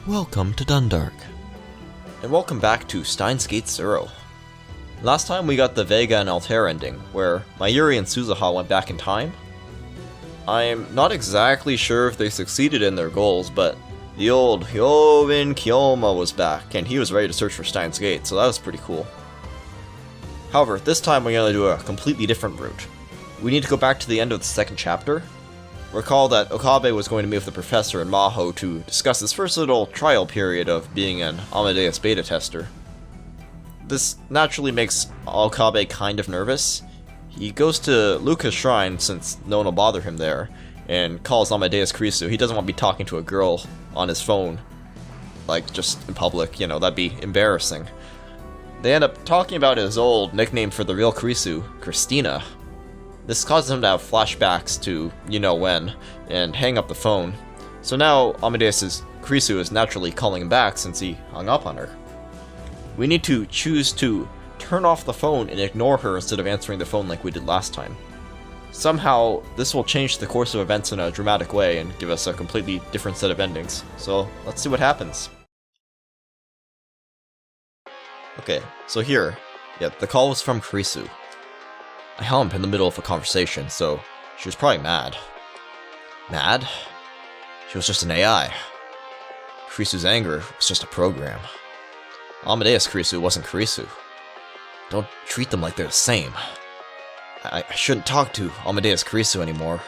Welcome to Dunndark. And welcome back to Steins Gate 0. Last time we got the Vega and Altair ending, where Mayuri and Suzuha went back in time. I'm not exactly sure if they succeeded in their goals, but the old Hyobin Kyoma was back, and he was ready to search for Steins Gate, so that was pretty cool. However, this time we're going to do a completely different route. We need to go back to the end of the second chapter. Recall that Okabe was going to meet with the professor and Maho to discuss his first little trial period of being an Amadeus beta tester. This naturally makes Okabe kind of nervous. He goes to Luca's shrine, since no one will bother him there, and calls Amadeus Kurisu. He doesn't want to be talking to a girl on his phone, like just in public, that'd be embarrassing. They end up talking about his old nickname for the real Kurisu, Christina. This causes him to have flashbacks to you-know-when, and hang up the phone. So now Amadeus' Kurisu is naturally calling him back since he hung up on her. We need to choose to turn off the phone and ignore her instead of answering the phone like we did last time. Somehow, this will change the course of events in a dramatic way and give us a completely different set of endings. So, let's see what happens. Okay, so here, the call was from Kurisu. I held him in the middle of a conversation, so she was probably mad. Mad? She was just an AI. Kurisu's anger was just a program. Amadeus Kurisu wasn't Kurisu. Don't treat them like they're the same. I shouldn't talk to Amadeus Kurisu anymore.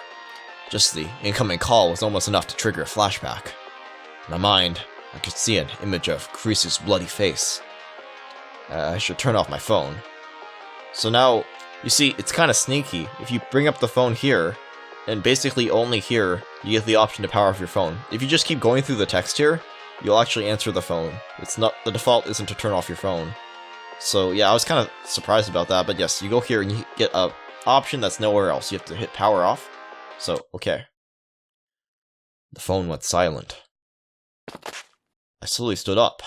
Just the incoming call was almost enough to trigger a flashback. In my mind, I could see an image of Kurisu's bloody face. I should turn off my phone. So now, you see, it's kind of sneaky. If you bring up the phone here, and basically only here, you get the option to power off your phone. If you just keep going through the text here, you'll actually answer the phone. The default isn't to turn off your phone. So yeah, I was kind of surprised about that, but yes, you go here and you get a option that's nowhere else. You have to hit power off. So, okay. The phone went silent. I slowly stood up.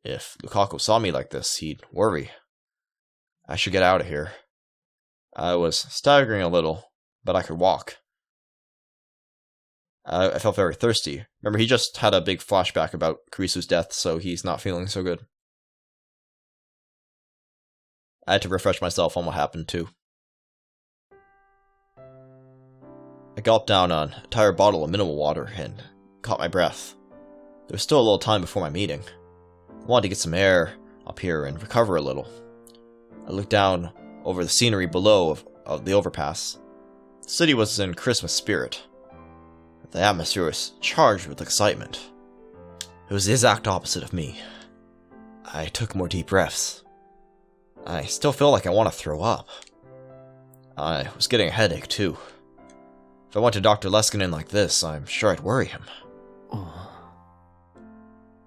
If Lukaku saw me like this, he'd worry. I should get out of here. I was staggering a little, but I could walk. I felt very thirsty. Remember, he just had a big flashback about Kurisu's death, so he's not feeling so good. I had to refresh myself on what happened, too. I gulped down an entire bottle of mineral water and caught my breath. There was still a little time before my meeting. I wanted to get some air up here and recover a little. I looked down over the scenery below of the overpass. The city was in Christmas spirit. The atmosphere was charged with excitement. It was the exact opposite of me. I took more deep breaths. I still feel like I want to throw up. I was getting a headache, too. If I went to Dr. Leskinen like this, I'm sure I'd worry him.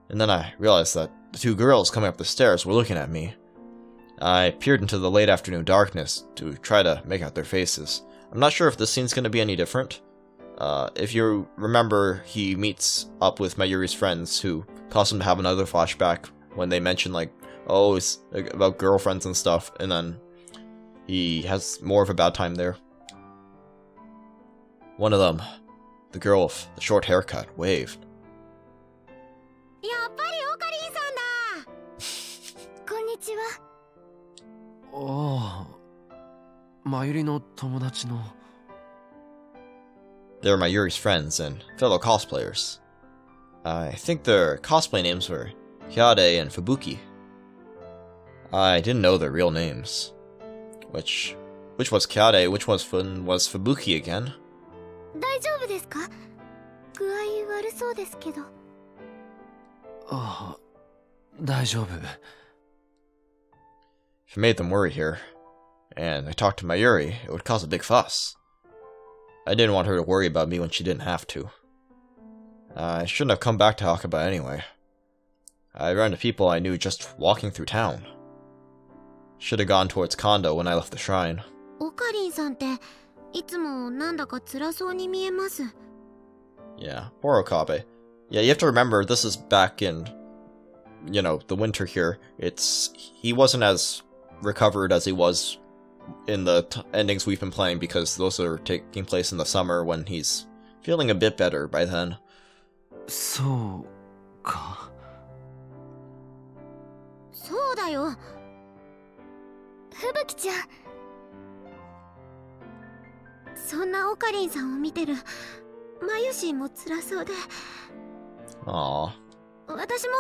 And then I realized that the two girls coming up the stairs were looking at me. I peered into the late afternoon darkness to try to make out their faces. I'm not sure if this scene's going to be any different. If you remember, he meets up with Mayuri's friends who cause him to have another flashback when they mention, it's about girlfriends and stuff, and then he has more of a bad time there. One of them, the girl with the short haircut, waved. They're Mayuri's friends and fellow cosplayers. I think their cosplay names were Hyade and Fubuki. I didn't know their real names. Which was Hyade, which was Fubuki again? If I made them worry here, and I talked to Mayuri, it would cause a big fuss. I didn't want her to worry about me when she didn't have to. I shouldn't have come back to Hakuba anyway. I ran into people I knew just walking through town. Should have gone towards Kondo when I left the shrine. Yeah, poor Okabe. Yeah, you have to remember, this is back in, the winter here. He wasn't as recovered as he was in the endings we've been playing, because those are taking place in the summer when he's feeling a bit better by then. か。そうだよ。吹雪ちゃん。そんなオカリンさんを見てるマユシンも辛そうで。Aw. 私も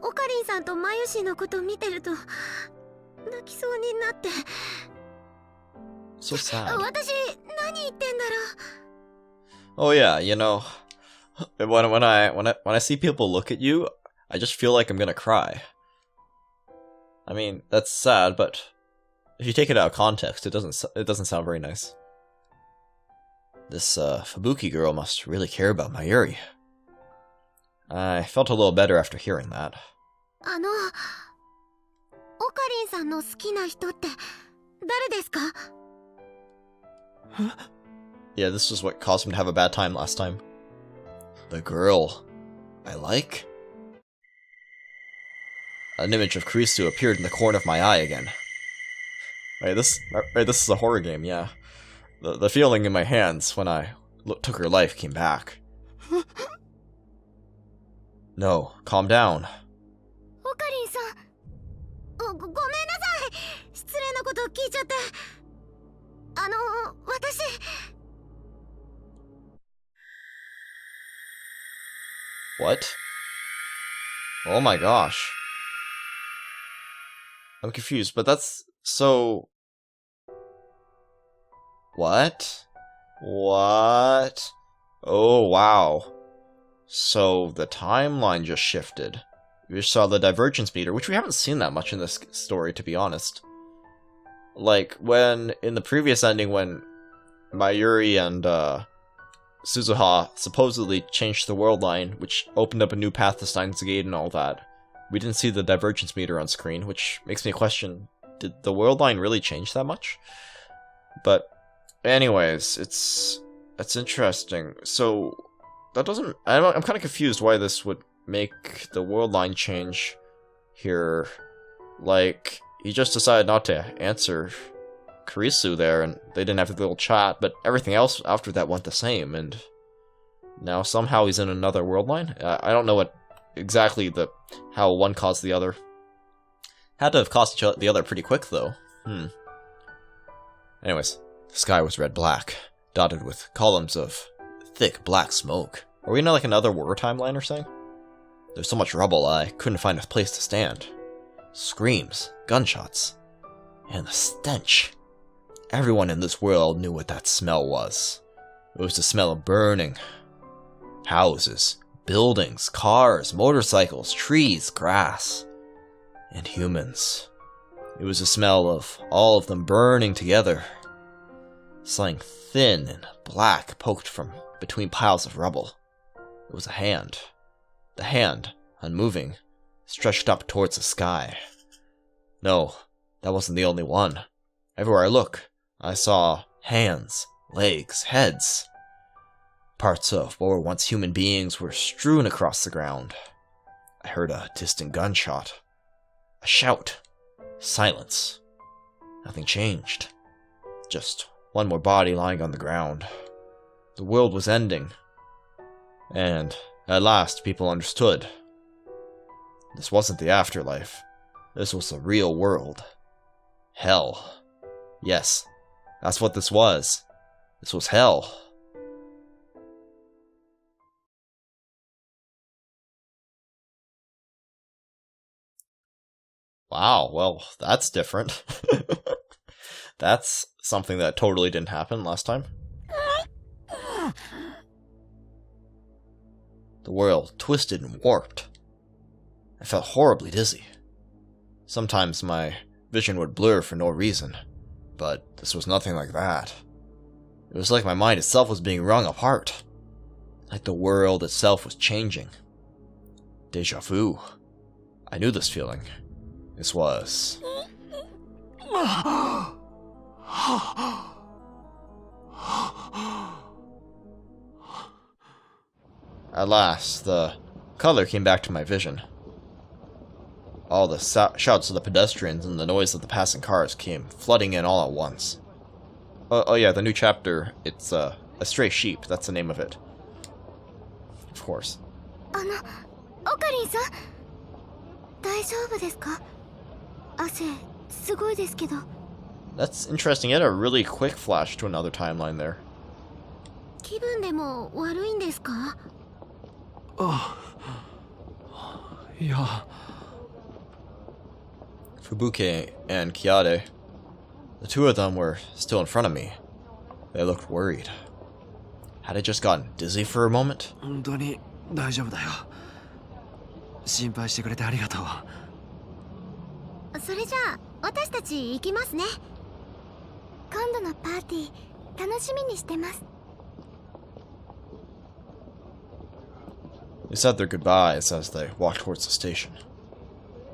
オカリンさんとマユシンのこと見てると泣きそうになって。So sad. 私何言ってんだろう。 Oh yeah, you know, when I see people look at you, I just feel like I'm gonna cry. I mean, that's sad, but if you take it out of context, it doesn't sound very nice. This Fubuki girl must really care about Mayuri. I felt a little better after hearing that. オカリンさんの好きな人って誰ですか? Yeah, this is what caused him to have a bad time last time. The girl I like? An image of Kurisu appeared in the corner of my eye again. Right, this is a horror game, yeah. The feeling in my hands when I took her life came back. No, calm down. オカリンさん、ごめんなさい。失礼なこと聞いちゃって。私。What? Oh my gosh. I'm confused, but that's so... What? What? Oh, wow. So, the timeline just shifted. We just saw the divergence meter, which we haven't seen that much in this story, to be honest. Like, when, in the previous ending, when Mayuri and, Suzuha supposedly changed the world line, which opened up a new path to Steins Gate and all that, we didn't see the divergence meter on screen, which makes me question, did the world line really change that much? But, anyways, it's interesting. So, that doesn't... I'm kind of confused why this would make the world line change here. Like, he just decided not to answer Kurisu there, and they didn't have a little chat, but everything else after that went the same, and now somehow he's in another world line? I don't know what exactly how one caused the other. Had to have caused the other pretty quick, though. Anyways, the sky was red-black, dotted with columns of thick black smoke. Are we in like another war timeline or something? There's so much rubble I couldn't find a place to stand. Screams, gunshots, and the stench. Everyone in this world knew what that smell was. It was the smell of burning. Houses, buildings, cars, motorcycles, trees, grass, and humans. It was the smell of all of them burning together. Something thin and black poked from between piles of rubble. It was a hand. The hand, unmoving, stretched up towards the sky. No, that wasn't the only one. Everywhere I look, I saw hands, legs, heads. Parts of what were once human beings were strewn across the ground. I heard a distant gunshot. A shout. Silence. Nothing changed. Just one more body lying on the ground. The world was ending. And at last people understood. This wasn't the afterlife. This was the real world. Hell. Yes, that's what this was. This was hell. Wow, well, that's different. That's something that totally didn't happen last time. The world twisted and warped. I felt horribly dizzy. Sometimes my vision would blur for no reason, but this was nothing like that. It was like my mind itself was being wrung apart. Like the world itself was changing. Deja vu. I knew this feeling. This was... At last, the color came back to my vision. All the shouts of the pedestrians and the noise of the passing cars came flooding in all at once. Oh yeah, the new chapter, it's A Stray Sheep, that's the name of it. Of course. オカリンさん、大丈夫ですか？汗すごいですけど。 That's interesting. He had a really quick flash to another timeline there. 気分でも悪いんですか？いや、 Fubuki and Kiyade, the two of them were still in front of me. They looked worried. Had I just gotten dizzy for a moment? 本当に大丈夫だよ。心配してくれてありがとう。それじゃあ私たち行きますね。今度のパーティー楽しみにしてます。 They said their goodbyes as they walked towards the station.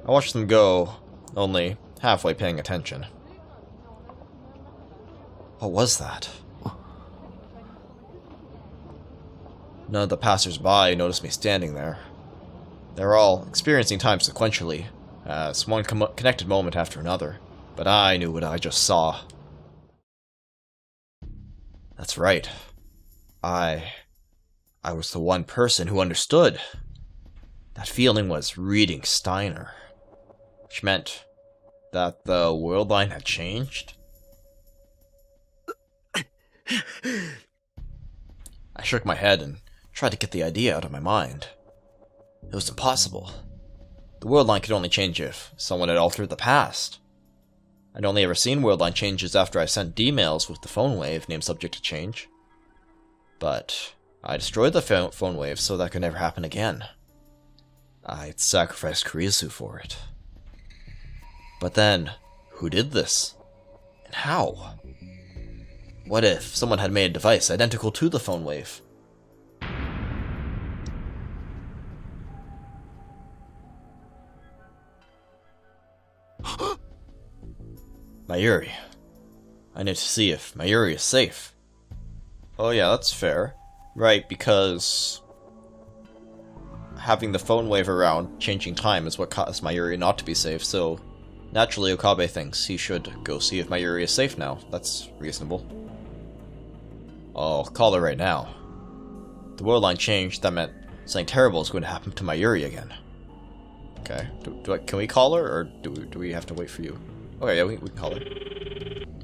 I watched them go, only halfway paying attention. What was that? None of the passers-by noticed me standing there. They were all experiencing time sequentially, as one connected moment after another, but I knew what I just saw. That's right. I was the one person who understood. That feeling was reading Steiner, which meant that the world line had changed. I shook my head and tried to get the idea out of my mind. It was impossible. The world line could only change if someone had altered the past. I'd only ever seen world line changes after I sent D-mails with the phone wave named subject to change. But I destroyed the phone wave so that could never happen again. I'd sacrificed Kurisu for it. But then, who did this? And how? What if someone had made a device identical to the phone wave? Mayuri. I need to see if Mayuri is safe. Oh yeah, that's fair. Right, because having the phone wave around, changing time, is what caused Mayuri not to be safe, so naturally Okabe thinks he should go see if Mayuri is safe now. That's reasonable. I'll call her right now. The world line changed, that meant something terrible is going to happen to Mayuri again. Okay, can we call her, or do we have to wait for you? Okay, yeah, we can call her.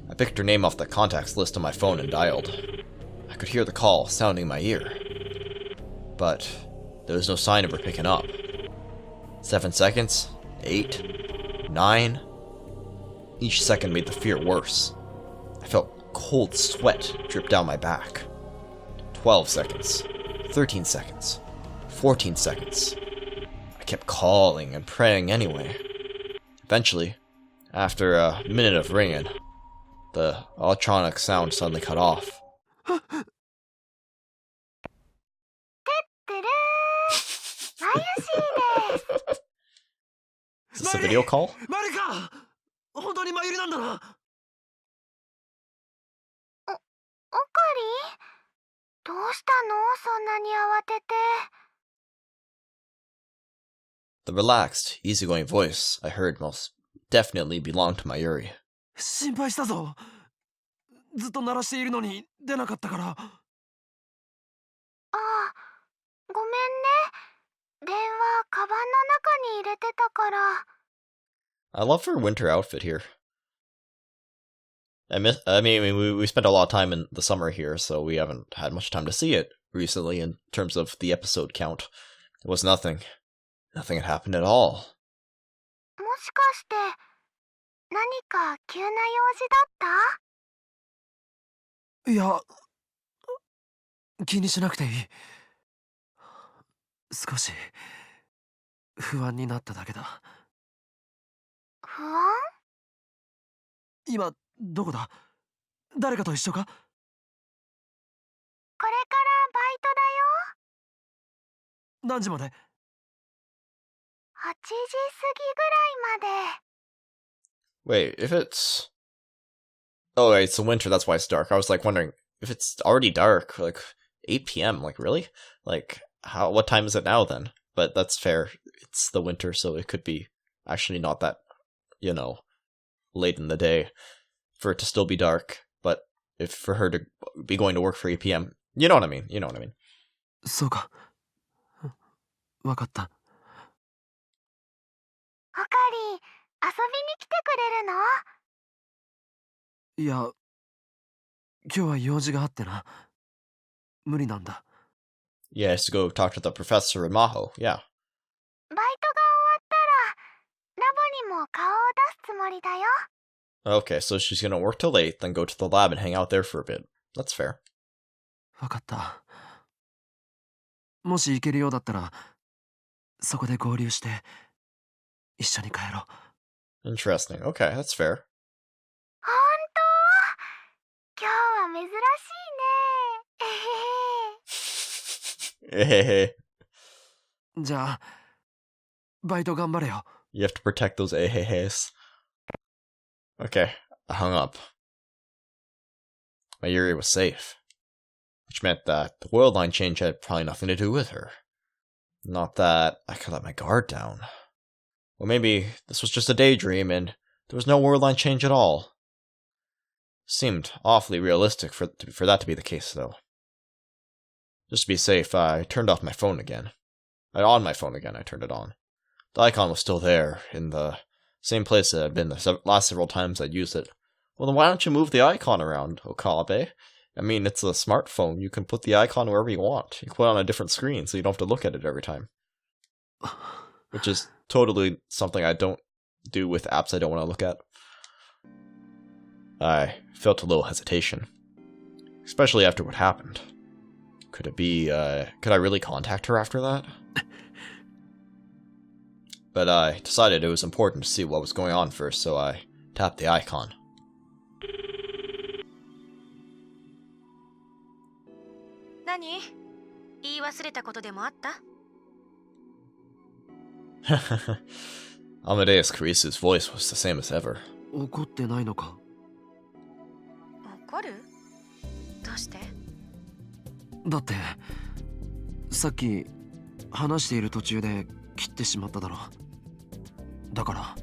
I picked her name off the contacts list on my phone and dialed. I could hear the call sounding in my ear. But there was no sign of her picking up. 7 seconds, 8, 9. Each second made the fear worse. I felt cold sweat drip down my back. 12 seconds, 13 seconds, 14 seconds. I kept calling and praying anyway. Eventually, after a minute of ringing, the electronic sound suddenly cut off. Is this a video call? マリカ、本当にマユリなんだな。オカリン、どうしたの？そんなに慌てて。 The relaxed, easygoing voice I heard most definitely belonged to Mayuri. 心配したぞ。ずっと鳴らしているのに出なかったから。ああ、ごめんね。電話カバンの中に入れてたから。 I love her winter outfit here. I mean, we spent a lot of time in the summer here, so we haven't had much time to see it recently in terms of the episode count. It was nothing. Nothing had happened at all. もしかして何か急な用事だった？いや、気にしなくていい。少し不安になっただけだ。不安？今どこだ？誰かと一緒か？これからバイトだよ。何時まで？ 8時過ぎぐらいまで。 Wait, if it's... Oh, wait, it's the winter, that's why it's dark. I was, like, wondering, if it's already dark, like, 8 p.m., like, really? Like, what time is it now, then? But that's fair. It's the winter, so it could be actually not that, you know, late in the day for it to still be dark. But if for her to be going to work for 8 p.m., you know what I mean, you know what I mean. そうか。わかった。り遊びに来てくれるの？いや、今日は用事があってな。無理なんだ。 Yeah, he has to go talk to the professor in Maho. Yeah. バイトが終わったらラボにも顔を出すつもりだよ。 Okay, so she's gonna work till late, then go to the lab and hang out there for a bit. That's fair. わかった。もし行けるようだったら、そこで合流して一緒に帰ろう。 Interesting. Okay, that's fair. 本当？今日は珍しいね。Hey, じゃあバイト頑張れよ。 you have to protect those ahehes. Okay, I hung up. My Yuri was safe, which meant that the world line change had probably nothing to do with her. Not that I could let my guard down. Or maybe this was just a daydream and there was no world line change at all. Seemed awfully realistic for that to be the case, though. Just to be safe, I turned off my phone again. On my phone again, I turned it on. The icon was still there, in the same place it had been the last several times I'd used it. Well, then why don't you move the icon around, Okabe? I mean, it's a smartphone. You can put the icon wherever you want. You can put it on a different screen, so you don't have to look at it every time. Which is totally something I don't do with apps I don't want to look at. I felt a little hesitation. Especially after what happened. Could it be, could I really contact her after that? But I decided it was important to see what was going on first, so I tapped the icon. Nani? 言い忘れたことでもあった? Amadeus Kurisu's voice was the same as ever. 怒ってないのか? 怒る? どうして? だってさっき話している途中で切ってしまっただろ。だから。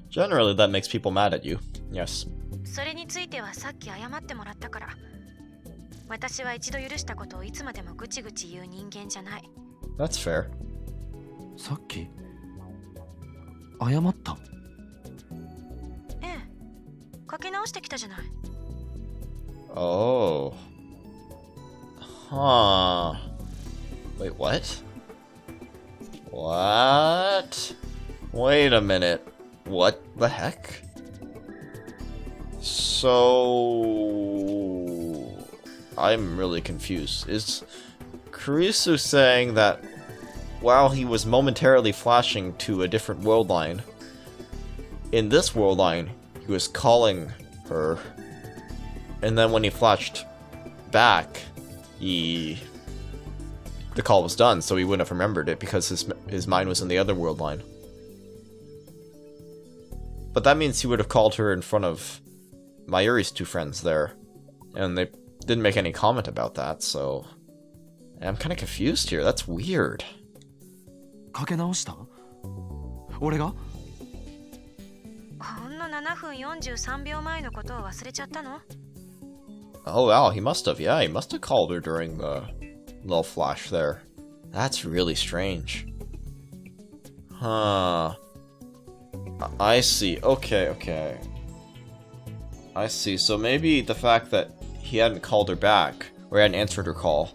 Generally, that makes people mad at you. Yes. それについてはさっき謝ってもらったから。私は一度許したことをいつまでもぐちぐち言う人間じゃない。 That's fair. さっき謝った? ええ。かけ直してきたじゃない。 Oh. Huh. Wait, what? What? Wait a minute. What the heck? So... I'm really confused. Is Kurisu saying that while he was momentarily flashing to a different world line, in this world line, he was calling her, and then when he flashed back, the call was done, so he wouldn't have remembered it because his mind was in the other world line. But that means he would have called her in front of Mayuri's two friends there, and they didn't make any comment about that, so I'm kind of confused here. That's weird. かけ直した? 俺が? ほんの7分43秒前のことを忘れちゃったの? Oh wow, he must have. Yeah, he must have called her during the little flash there. That's really strange. Huh. I see. Okay. I see. So maybe the fact that he hadn't called her back, or hadn't answered her call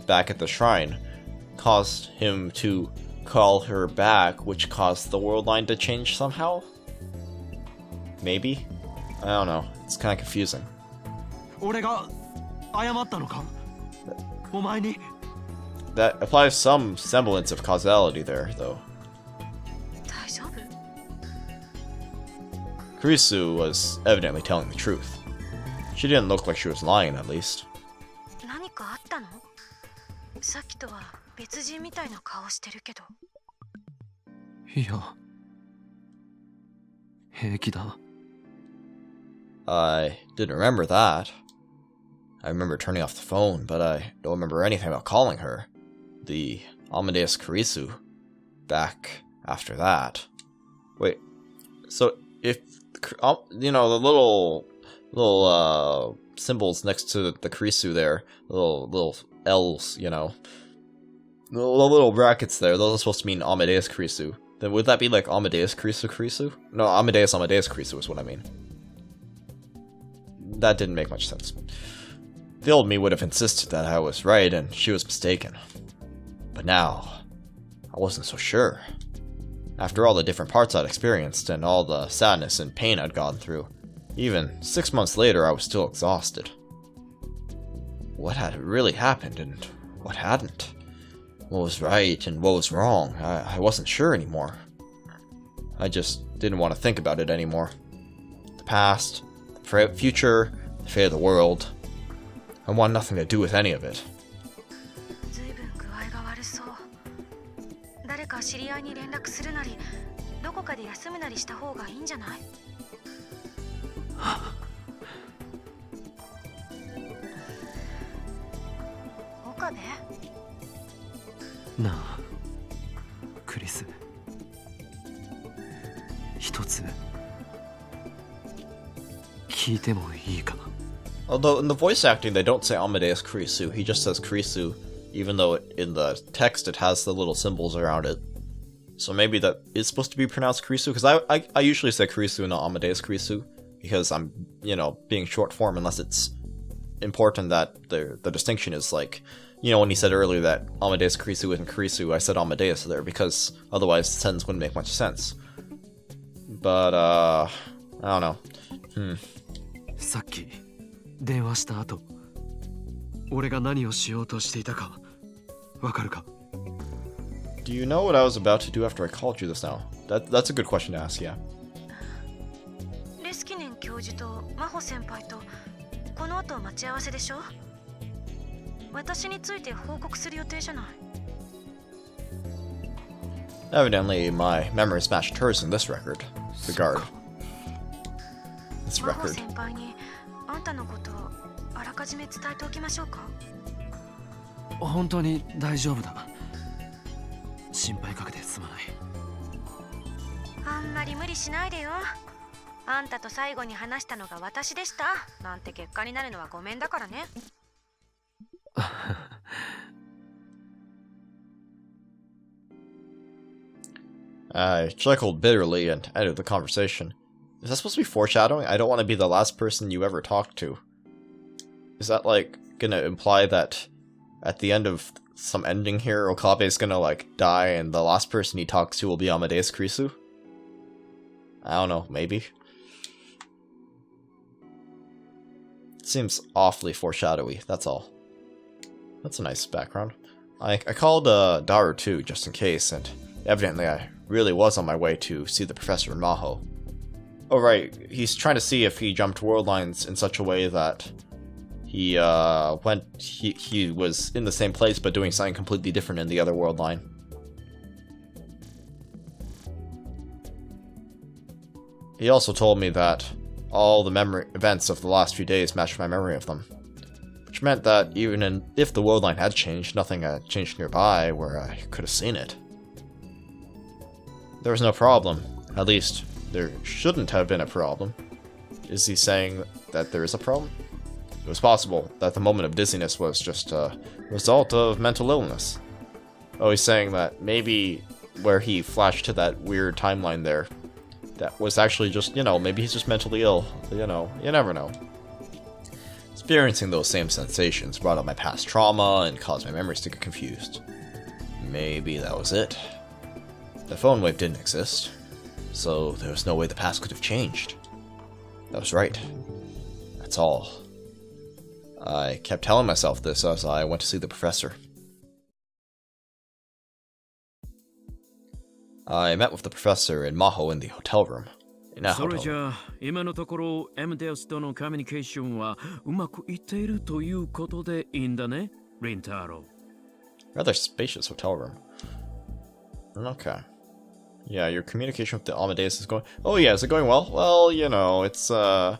back at the shrine, caused him to call her back, which caused the world line to change somehow? Maybe? I don't know. It's kind of confusing. 俺が謝ったのか? お前に? That applies some semblance of causality there, though. 大丈夫? Kurisu was evidently telling the truth. She didn't look like she was lying, at least. 何かあったの? さっきとは別人みたいな顔してるけど。いや、平気だ。 I didn't remember that. I remember turning off the phone, but I don't remember anything about calling her. The Amadeus Kurisu back after that. Wait, so if, you know, the little symbols next to the Kurisu there, little L's, you know, the little brackets there, those are supposed to mean Amadeus Kurisu. then would that be like Amadeus Kurisu Kurisu? No, Amadeus Kurisu is what I mean. That didn't make much sense. The old me would have insisted that I was right and she was mistaken. But now, I wasn't so sure. After all the different parts I'd experienced and all the sadness and pain I'd gone through, even 6 months later I was still exhausted. What had really happened and what hadn't? What was right and what was wrong? I wasn't sure anymore. I just didn't want to think about it anymore. The past, the future, the fate of the world. I want nothing to do with any of it. ずいぶん具合が悪そう。誰か知り合いに連絡するなり、どこかで休むなりした方がいいんじゃない？岡部？なあ、クリス。一つ聞いてもいいか？ Although in the voice acting they don't say Amadeus Kurisu, he just says Kurisu, even though in the text it has the little symbols around it. So maybe that is supposed to be pronounced Kurisu, because I usually say Kurisu and not Amadeus Kurisu, because I'm, you know, being short form unless it's important that the distinction is like, you know, when he said earlier that Amadeus Kurisu isn't Kurisu, I said Amadeus there, because otherwise the sentence wouldn't make much sense. But, I don't know. さっき電話した後、俺が何をしようとしていたかわかるか？ Do you know what I was about to do after I called you this now? That's a good question to ask, yeah. レスキネン教授と真帆先輩とこの後待ち合わせでしょ？私について報告する予定じゃない。Evidently, my memory matched hers in this record. Regard. This 真帆 record. 先輩にあんたのことをあらかじめ伝えておきましょうか？本当に大丈夫だ。心配かけてすまない。あんまり無理しないでよ。あんたと最後に話したのが私でしたなんて結果になるのはごめんだからね。I chuckled bitterly and ended the conversation. Is that supposed to be foreshadowing? I don't want to be the last person you ever talked to. Is that, like, gonna imply that at the end of some ending here, Okabe's gonna, like, die and the last person he talks to will be Amadeus Kurisu? I don't know, maybe. It seems awfully foreshadowy, that's all. That's a nice background. I called Daru too, just in case, and evidently I really was on my way to see the professor in Maho. Oh right, he's trying to see if he jumped world lines in such a way that he he was in the same place but doing something completely different in the other world line. He also told me that all the memory events of the last few days matched my memory of them. Which meant that even if the world line had changed, nothing had changed nearby where I could have seen it. There was no problem. At least, there shouldn't have been a problem. Is he saying that there is a problem? It was possible that the moment of dizziness was just a result of mental illness. Oh, he's saying that maybe where he flashed to that weird timeline there, that was actually just, you know, maybe he's just mentally ill. You know, you never know. Experiencing those same sensations brought up my past trauma and caused my memories to get confused. Maybe that was it. The phone wave didn't exist, so there was no way the past could have changed. That was right. That's all. I kept telling myself this as I went to see the professor. I met with the professor and Maho in the hotel room. In a それ hotel じゃあ今のところ M デウスとのコミュニケーションはうまくいっているということでいいんだね、リンタロウ。 Rather spacious hotel room. Okay. Yeah, your communication with the Amadeus is going... Oh yeah, is it going well? Well, you know, it's on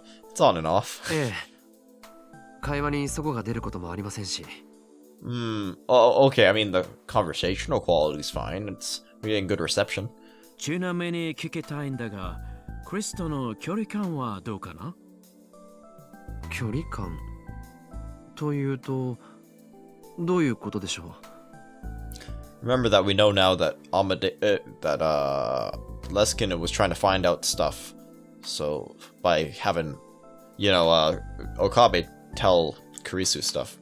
and off. ええ。会話に齟齬が出ることもありませんし。Oh, okay, I mean, the conversational quality is fine. We're getting good reception. ちなみに聞きたいんだが、クリスとの距離感はどうかな？距離感というと、どういうことでしょう？ Remember that we know now that Leskinen was trying to find out stuff. So by having, Okabe tell Kurisu stuff.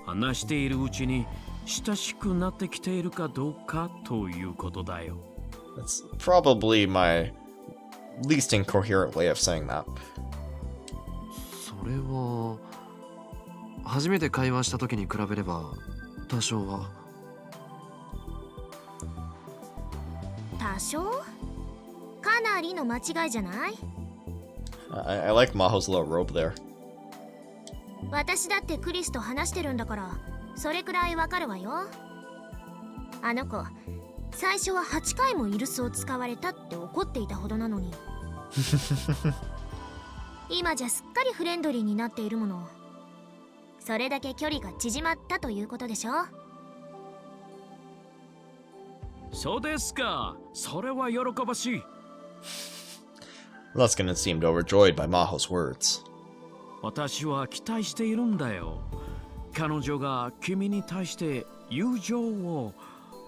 話しているうちに親しくなってきているかどうかということだよ。 That's probably my least incoherent way of saying that. それは初めて会話した時に比べれば多少は。多少？かなりの間違いじゃない？ I like Maho's little robe there. 私だってクリスと話してるんだからそれくらいわかるわよ。あの子最初は8回もイルスを使われたって怒っていたほどなのに今じゃすっかりフレンドリーになっているもの。それだけ距離が縮まったということでしょ。そうですか。それは喜ばしい。 Leskinen seemed overjoyed by Maho's words. 私は期待しているんだよ。彼女が君に対して友情を、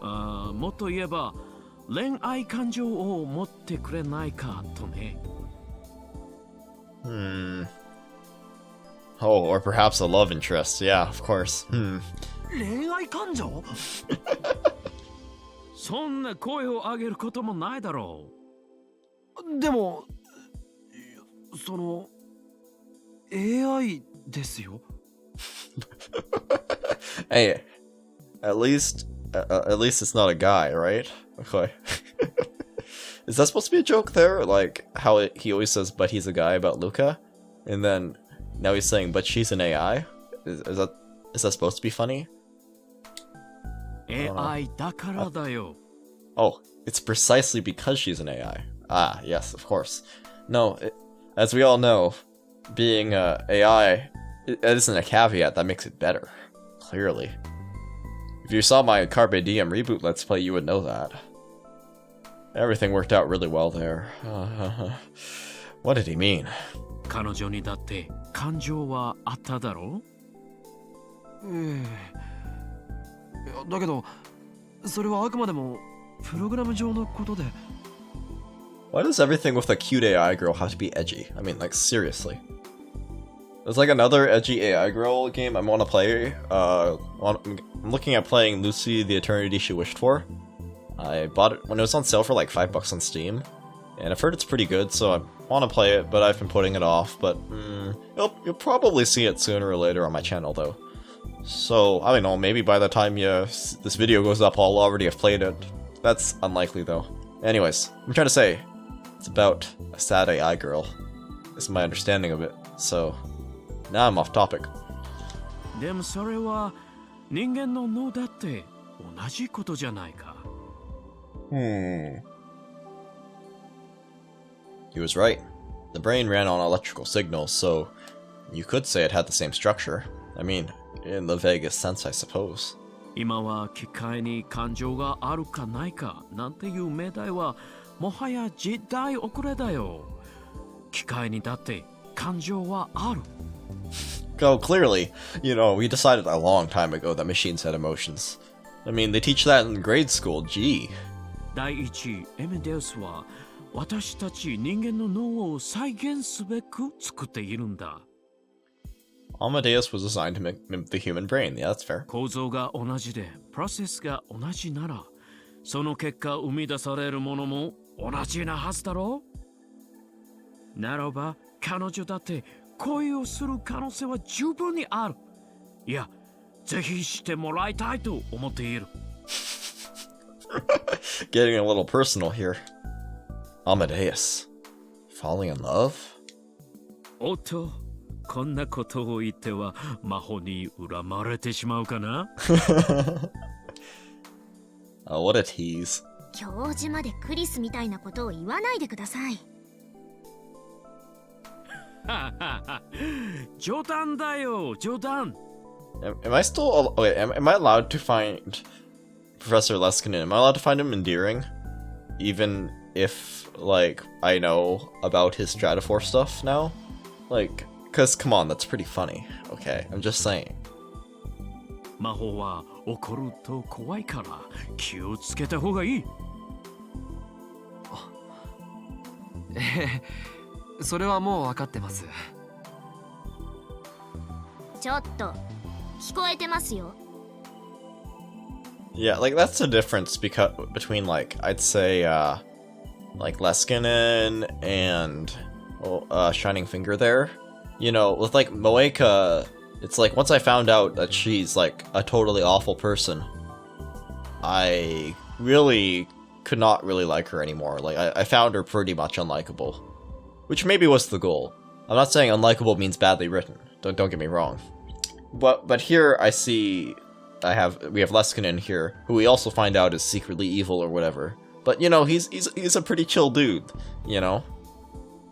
もっと言えば恋愛感情を持ってくれないかとね。Oh, or perhaps a love interest. Yeah, of course. 恋愛感情？そんな声を上げることもないだろう。でも、その AI ですよ。Hey, at least it's not a guy, right? Okay. Is that supposed to be a joke there? Like how he always says, "But he's a guy" about Luca, and then now he's saying, "But she's an AI." Is that supposed to be funny? AI だからだよ。 Oh, it's precisely because she's an AI. Ah, yes, of course. No, as we all know, being AI, it isn't a caveat that makes it better. Clearly. If you saw my Carpe Diem reboot Let's Play, you would know that. Everything worked out really well there. What did he mean? 彼女にだって感情はあっただろう？だけど、それはあくまでもプログラム上のことで。Why does everything with a cute AI girl have to be edgy? I mean, like, seriously. There's like another edgy AI girl game I want to play. I'm looking at playing Lucy the Eternity She Wished For. I bought it when it was on sale for like $5 on Steam. And I've heard it's pretty good, so I want to play it, but I've been putting it off. But you'll probably see it sooner or later on my channel, though. So, I don't know, maybe by the time this video goes up, I'll already have played it. That's unlikely, though. Anyways, I'm trying to say, it's about a sad AI girl. This is my understanding of it. So, now I'm off topic. でもそれは人間の脳だって同じことじゃないか。He was right. The brain ran on electrical signals, so you could say it had the same structure. I mean, in the vaguest sense, I suppose. 今は機械に感情があるかないかなんていう命題はもはや時代遅れだよ。機械にだって感情はある。Oh, clearly, we decided a long time ago that machines had emotions. I mean, they teach that in grade school, gee. 第一、エメデウスは私たち人間の脳を再現すべく作っているんだ。Amadeus was designed to mimic the human brain. Yeah, that's fair. 構造が同じで、プロセスが同じなら、その結果生み出されるものも同じなはずだろう。ならば、彼女だって恋をする可能性は十分にある。いや、ぜひしてもらいたいと思っている。Getting a little personal here. Amadeus. Falling in love? おっと、こんなことを言っては魔法に恨まれてしまうかな。Oh, what a tease. 教授までクリスみたいなことを言わないでください。冗談だよ、冗談。Am I still... Okay, am I allowed to find Professor Leskinen? Am I allowed to find him endearing? Even if, like, I know about his Stratoforce stuff now? Like, because, come on, that's pretty funny. Okay, I'm just saying. 魔法は怒ると怖いから気をつけた方がいい。ええ、それはもう分かってます。ちょっと聞こえてますよ。 Yeah, like that's the difference between like I'd say like Leskinen and Shining Finger there. You know, with like Moeka, it's like once I found out that she's like a totally awful person, I really could not really like her anymore. Like I found her pretty much unlikable, which maybe was the goal. I'm not saying unlikable means badly written. Don't get me wrong. But here I see we have Leskinen here, who we also find out is secretly evil or whatever. But you know, he's a pretty chill dude, you know.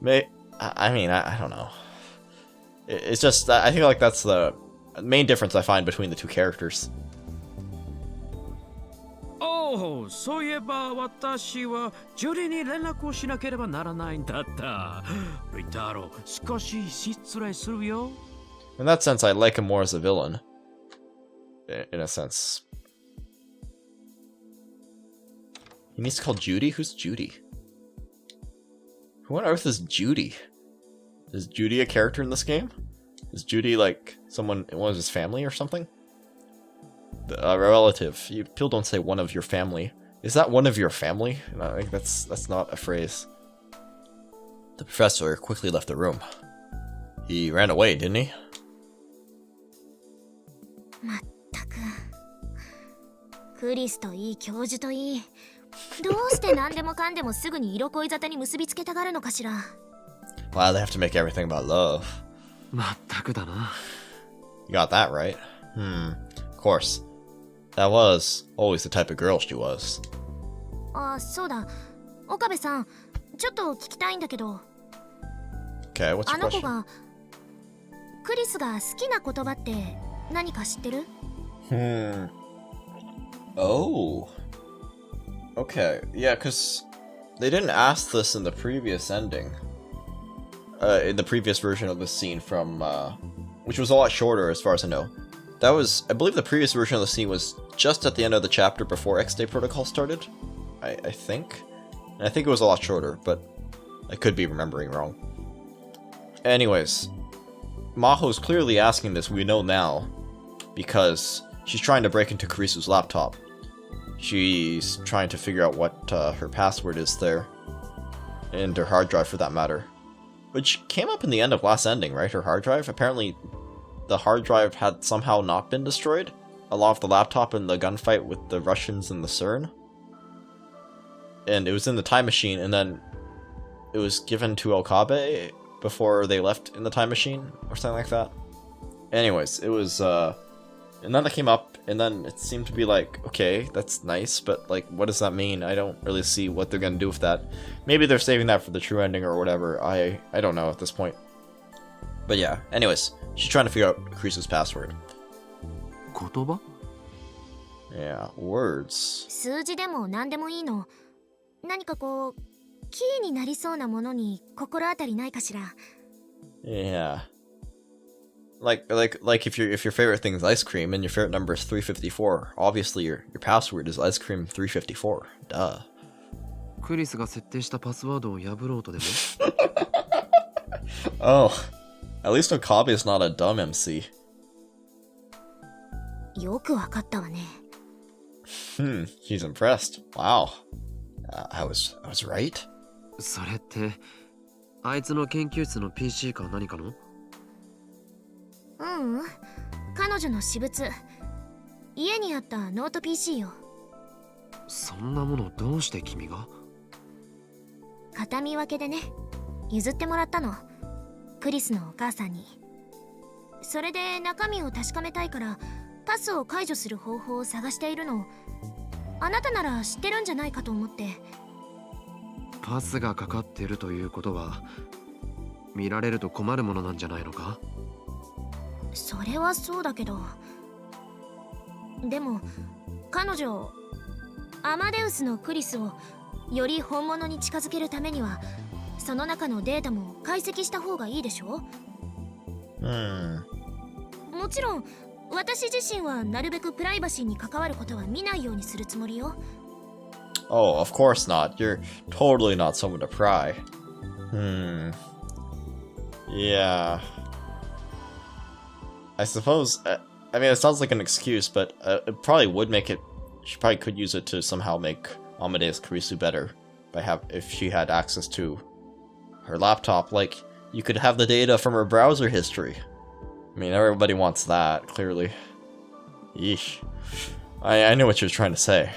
I don't know. It's just I feel like that's the main difference I find between the two characters. おお、そういえば私はジュリーに連絡をしなければならないんだった。リタロ、少し失礼するよ。In that sense, I like him more as a villain. In a sense. He needs to call Judy? Who's Judy? Who on earth is Judy? Is Judy a character in this game? Is Judy like one of his family or something? A relative. People don't say one of your family. Is that one of your family? I think that's not a phrase. The professor quickly left the room. He ran away, didn't he? まったくクリスといい教授といい、どうして何でもかんでもすぐに色恋沙汰に結びつけたがるのかしら。 Wow, they have to make everything about love. まったくだな。 You got that right. Of course. That was always the type of girl she was. あ、そうだ。岡部さん、ちょっと聞きたいんだけど。 Okay, what's あ your の子 question? がクリスが好きな言葉って何か知ってる？ Oh. Okay, yeah, because they didn't ask this in the previous ending. In the previous version of the scene from, which was a lot shorter as far as I know. That was, I believe the previous version of the scene was just at the end of the chapter before X-Day Protocol started. I think. And I think it was a lot shorter, but I could be remembering wrong. Anyways, Maho's clearly asking this, we know now, because she's trying to break into Karisu's laptop. She's trying to figure out what her password is there, and her hard drive for that matter. Which came up in the end of last ending, right? Her hard drive? Apparently, the hard drive had somehow not been destroyed, along with the laptop in the gunfight with the Russians and the CERN. And it was in the time machine, and then it was given to Okabe before they left in the time machine, or something like that. Anyways, it was, and then it came up, and then it seemed to be like, okay, that's nice, but like, what does that mean? I don't really see what they're gonna do with that. Maybe they're saving that for the true ending or whatever. I don't know at this point. But yeah, anyways, she's trying to figure out Karisu's password. 言葉？ Yeah, words. 数字でも何でもいいの。何かこうキーになりそうなものに心当たりないかしら。 Yeah. Like if your favorite thing is ice cream and your favorite number is 354, obviously your password is ice cream 354. Duh. クリスが設定したパスワードを破ろうとでも？ Oh, at least Okabe is not a dumb MC. よくわかったわね。 He's impressed. Wow. I was right? それってあいつの研究室の PC か何かの？ううん、彼女の私物。家にあったノート PC よ。そんなものどうして君が？形見分けでね、譲ってもらったの。クリスのお母さんに。それで中身を確かめたいからパスを解除する方法を探しているの。あなたなら知ってるんじゃないかと思って。パスがかかってるということは見られると困るものなんじゃないのか？それはそうだけど、でも彼女アマデウスのクリスをより本物に近づけるためにはその中のデータも解析した方がいいでしょ？もちろん私自身はなるべくプライバシーに関わることは見ないようにするつもりよ。 Oh, of course not. You're totally not someone to pry. Yeah. I suppose, I mean, it sounds like an excuse, but it probably would make it, she probably could use it to somehow make Amadeus Kurisu better if she had access to her laptop. Like, you could have the data from her browser history. I mean, everybody wants that, clearly. Yeesh. I know what she was trying to say.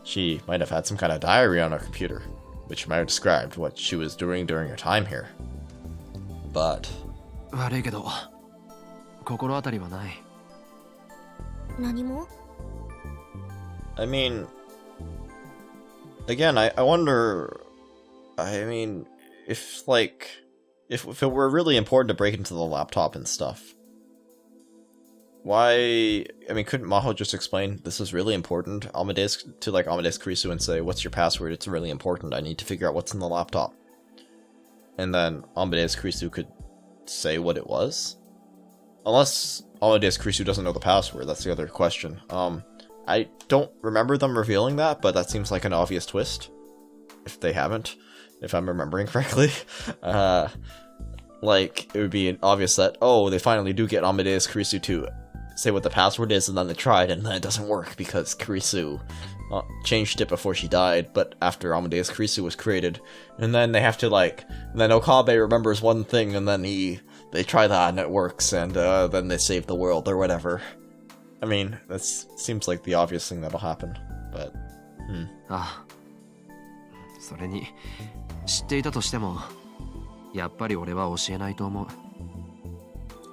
She might have had some kind of diary on her computer, which might have described what she was doing during her time here. But... 悪いけど心当たりはない。何も？ I mean... Again, I wonder... I mean, if, like... If it were really important to break into the laptop and stuff, why... I mean, couldn't Maho just explain this is really important to Amadeus Kurisu and say, what's your password? It's really important. I need to figure out what's in the laptop. And then Amadeus Kurisu could say what it was? Unless Amadeus Kurisu doesn't know the password, that's the other question. I don't remember them revealing that, but that seems like an obvious twist. If they haven't, if I'm remembering correctly. Like, it would be obvious that, oh, they finally do get Amadeus Kurisu to say what the password is, and then they tried, and then it doesn't work because Kurisu changed it before she died, but after Amadeus Kurisu was created. And then they have to, like, and then Okabe remembers one thing, and then they try that, and it works, and then they save the world, or whatever. I mean, that seems like the obvious thing that'll happen, but... ああ、それに知っていたとしてもやっぱり俺は教えないと思う。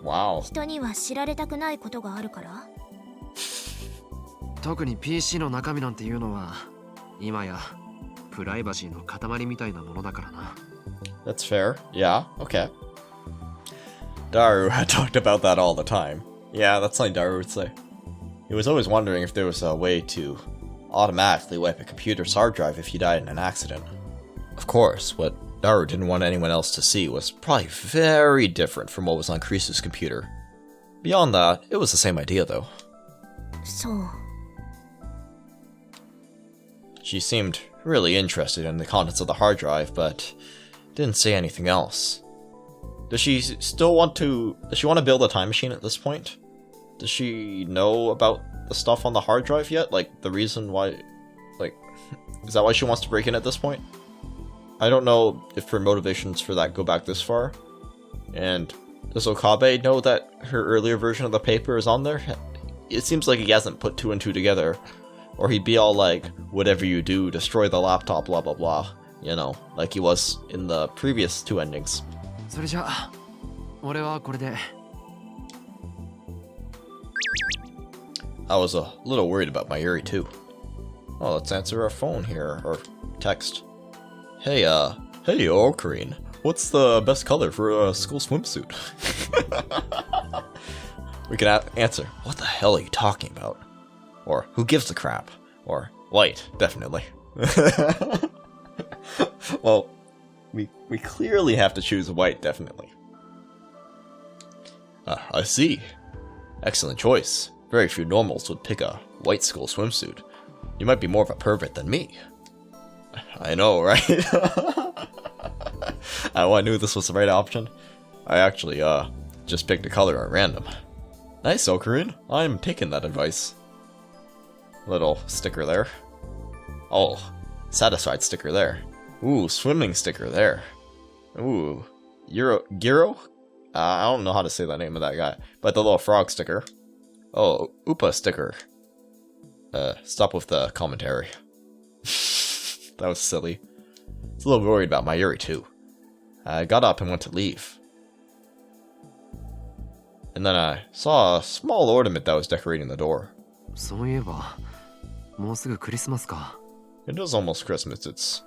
Wow. 人には知られたくないことがあるから？特に PC の中身なんていうのは今やプライバシーの塊みたいなものだからな。 That's fair. Yeah, okay. Daru had talked about that all the time. Yeah, that's something Daru would say. He was always wondering if there was a way to automatically wipe a computer's hard drive if you died in an accident. Of course, what Daru didn't want anyone else to see was probably very different from what was on Kurisu's computer. Beyond that, it was the same idea though. そう。 She seemed really interested in the contents of the hard drive, but didn't say anything else. Does she want to build a time machine at this point? Does she know about the stuff on the hard drive yet? Like, the reason why, like, is that why she wants to break in at this point? I don't know if her motivations for that go back this far. And does Okabe know that her earlier version of the paper is on there? It seems like he hasn't put two and two together. Or he'd be all like, whatever you do, destroy the laptop, blah blah blah. You know, like he was in the previous two endings. それじゃあ俺はこれで。 I was a little worried about Mayuri too. Oh, let's answer our phone here, or text. Hey, Ocarine, what's the best color for a school swimsuit? We can answer, what the hell are you talking about? Or, who gives a crap? Or, white, definitely. Well, we clearly have to choose white, definitely. I see. Excellent choice. Very few normals would pick a white school swimsuit. You might be more of a pervert than me. I know, right? I knew this was the right option. I actually, just picked a color at random. Nice, Ocarine. I'm taking that advice. Little sticker there. Oh, satisfied sticker there. Ooh, swimming sticker there. Ooh, Giro? I don't know how to say the name of that guy, but the little frog sticker. Oh, Upa sticker. Stop with the commentary. That was silly. I was a little worried about Mayuri too. I got up and went to leave. And then I saw a small ornament that was decorating the door. そういえばもうすぐクリスマスか。 It is almost Christmas. It's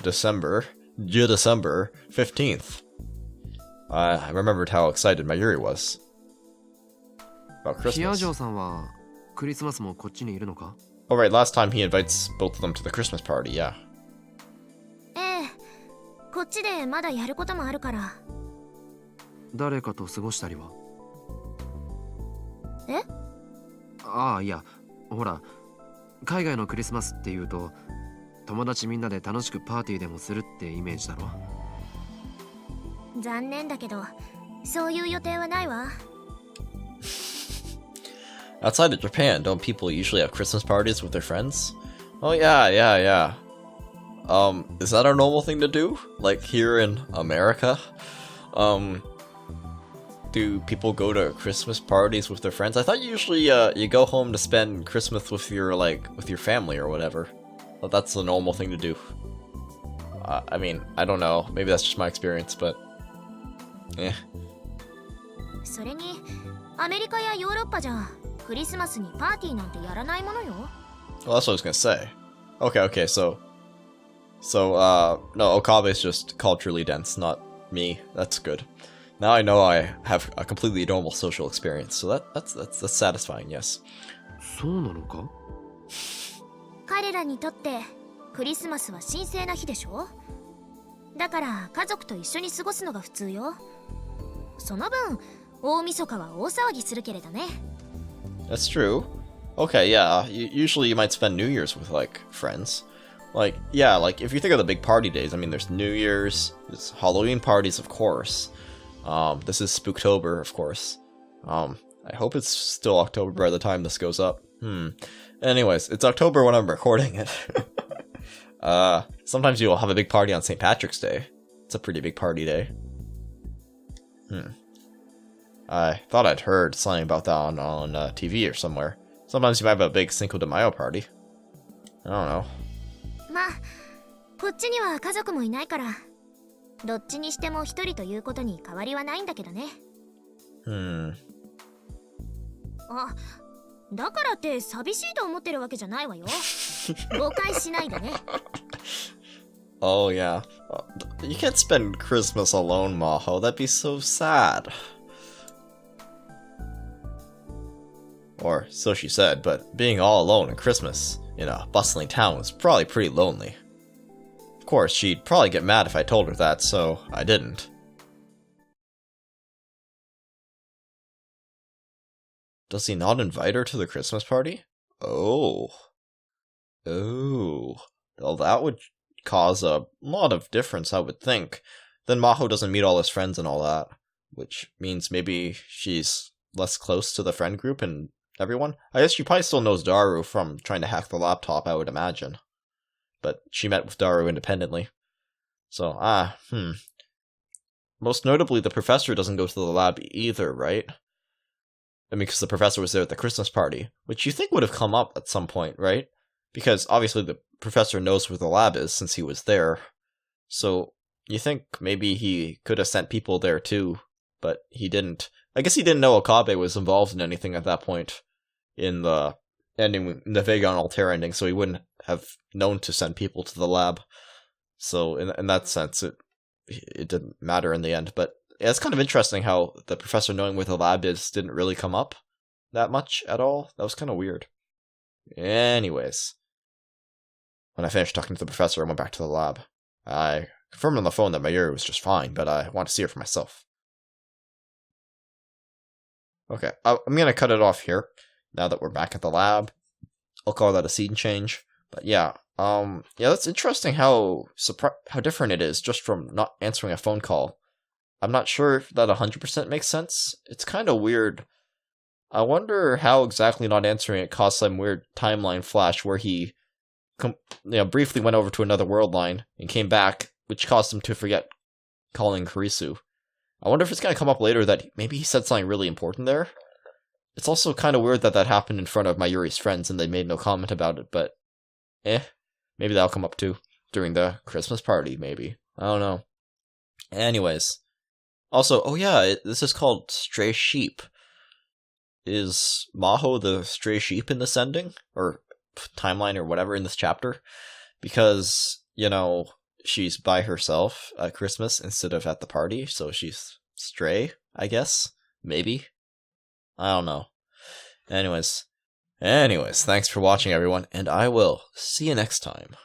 December 15th. I remembered how excited Mayuri was about ヒア Christmas. ジョーさんはクリスマスもこっちにいるのか？ Oh right, last time he invites both of them to the Christmas party, yeah. ええ、こっちでまだやることもあるから。誰かと過ごしたりは？え？ああ、いや、ほら、海外のクリスマスっていうと、友達みんなで楽しくパーティーでもするってイメージだろ。残念だけど、そういう予定はないわ。Outside of Japan, don't people usually have Christmas parties with their friends? Oh yeah, yeah, yeah. Is that a normal thing to do? Like here in America? Do people go to Christmas parties with their friends? I thought usually you go home to spend Christmas with your family or whatever. But that's a normal thing to do. I mean, I don't know. Maybe that's just my experience, but eh. それに、アメリカやヨーロッパじゃクリスマスにパーティーなんてやらないものよ。Well, that's what I was gonna say. Okay, so no, Okabe is just culturally dense, not me. That's good. Now I know I have a completely normal social experience, so that's satisfying, yes. そうなのか？彼らにとってクリスマスは神聖な日でしょ。だから家族と一緒に過ごすのが普通よ。その分大晦日は大騒ぎするけれどね。That's true. Okay, yeah. Usually you might spend New Year's with like friends. Like, yeah, like if you think of the big party days, I mean, there's New Year's, there's Halloween parties, of course. This is Spooktober, of course. I hope it's still October by the time this goes up. Anyways, it's October when I'm recording it. Sometimes you'll have a big party on St. Patrick's Day. It's a pretty big party day. I thought I'd heard something about that on TV or somewhere. Sometimes you might have a big Cinco de Mayo party. I don't know. まあ、こっちには家族もいないから、どっちにしても一人ということに変わりはないんだけどね。あ、だからって寂しいと思ってるわけじゃないわよ。誤解しないでね。Oh yeah. You can't spend Christmas alone, Maho. That'd be so sad. Or so she said, but being all alone at Christmas in a bustling town was probably pretty lonely. Of course, she'd probably get mad if I told her that, so I didn't. Does he not invite her to the Christmas party? Oh. Well, that would cause a lot of difference, I would think. Then Maho doesn't meet all his friends and all that, which means maybe she's less close to the friend group and everyone. I guess she probably still knows Daru from trying to hack the laptop, I would imagine. But she met with Daru independently. So, Most notably, the professor doesn't go to the lab either, right? I mean, because the professor was there at the Christmas party, which you think would have come up at some point, right? Because obviously the professor knows where the lab is since he was there. So, you think maybe he could have sent people there too, but he didn't. I guess he didn't know Okabe was involved in anything at that point in the ending, in the Vega and Altair ending, so he wouldn't have known to send people to the lab. So in that sense, it didn't matter in the end. But yeah, it's kind of interesting how the professor knowing where the lab is didn't really come up that much at all. That was kind of weird. Anyways, when I finished talking to the professor, I went back to the lab. I confirmed on the phone that Mayuri was just fine, but I want to see her for myself. Okay, I'm gonna cut it off here, now that we're back at the lab. I'll call that a scene change. But yeah, that's interesting how different it is just from not answering a phone call. I'm not sure if that 100% makes sense. It's kind of weird. I wonder how exactly not answering it caused some weird timeline flash where he briefly went over to another world line and came back, which caused him to forget calling Kurisu. I wonder if it's going to come up later that maybe he said something really important there. It's also kind of weird that that happened in front of Mayuri's friends and they made no comment about it, but maybe that'll come up too during the Christmas party, maybe. I don't know. Anyways. Also, this is called Stray Sheep. Is Maho the stray sheep in this ending? Or timeline or whatever in this chapter? Because, she's by herself at Christmas instead of at the party, so she's stray, I guess? Maybe? I don't know. Anyways, thanks for watching everyone, and I will see you next time.